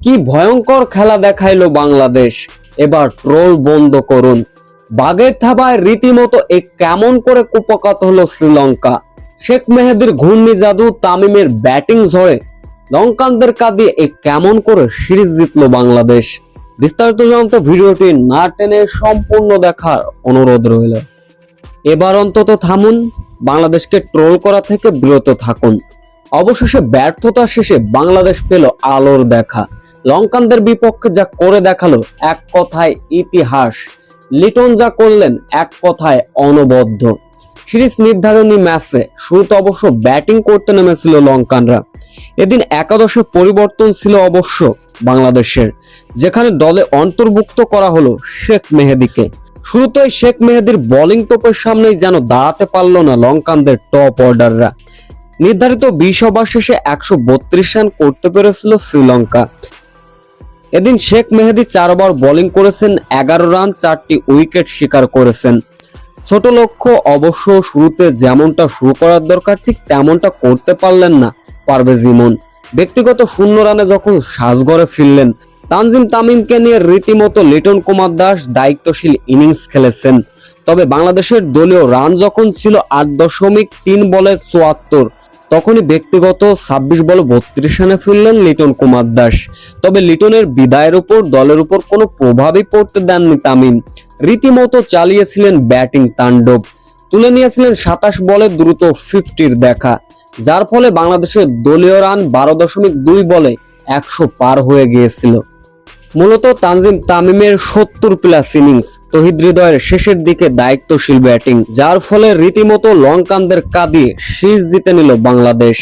কি ভয়ঙ্কর খেলা দেখাইলো বাংলাদেশ। এবার ট্রোল বন্ধ করুন। বাঘের থাবায় রীতিমতো কেমন করে কুপকাত হলো শ্রীলঙ্কা। শেখ মেহেদীর ঘূর্ণি জাদু, তামিমের ব্যাটিং ঝড়ে লঙ্কানদের কাঁদিয়ে কেমন করে সিরিজ জিতলো বাংলাদেশ। বিস্তারিত জানতে ভিডিওটি না টেনে সম্পূর্ণ দেখার অনুরোধ রইল। এবার অন্তত থামুন, বাংলাদেশকে ট্রোল করা থেকে বিরত থাকুন। অবশেষে ব্যর্থতা শেষে বাংলাদেশ পেল আলোর দেখা। লঙ্কানদের বিপক্ষে যা করে দেখালো এক কথায় ইতিহাস। লিটন যা করলেন এক কথায় অনবদ্য। সিরিজ নির্ধারণী ম্যাচে শুরুতে অবশ্য ব্যাটিং করতে নেমেছিল লঙ্কানরা। এদিন একাদশে পরিবর্তন ছিল অবশ্য বাংলাদেশের, যেখানে দলে অন্তর্ভুক্ত করা হলো শেখ মেহেদীকে। শুরুতেই শেখ মেহেদীর বোলিং তোপের সামনেই যেন দাঁড়াতে পারল না লঙ্কানদের টপ অর্ডাররা। নির্ধারিত 20 ওভার শেষে 132 রান করতে পেরেছিল শ্রীলঙ্কা। এদিন শেখ মেহেদী 4 ওভার বোলিং করেছেন, 11 রান, 4টি উইকেট শিকার করেছেন। ছোট লক্ষ্য অবশ্য শুরুতে যেমনটা শুরু করার দরকার ঠিক তেমনটা করতে পারলেন না পারভেজ ইমন। ব্যক্তিগত 0 রানে যখন সাজঘরে ফিরলেন, তানজিম তামিমকে নিয়ে রীতিমতো লিটন কুমার দাস দায়িত্বশীল ইনিংস খেলেছেন। তবে বাংলাদেশের দলীয় রান যখন ছিল 8.3 বলে 74, তখনই ব্যক্তিগত 26 বলে 32 রানে ফিরলেন লিটন কুমার দাস। তবে লিটনের বিদায়ের উপর দলের উপর কোনো প্রভাবই পড়তে দেননি তামিম। রীতিমতো চালিয়েছিলেন ব্যাটিং তাণ্ডব। তুলে নিয়েছিলেন 27 বলে দ্রুত 50-র দেখা, যার ফলে বাংলাদেশের দলীয় রান 12.2 বলে 100 পার হয়ে গিয়েছিল। মূলত তানজিম তামিমের 70+ ইনিংস, তহিদ হৃদয়ের শেষের দিকে দায়িত্বশীল ব্যাটিং, যার ফলে রীতিমতো লঙ্কানদের কাঁদিয়ে সিরিজ জিতে নিল বাংলাদেশ।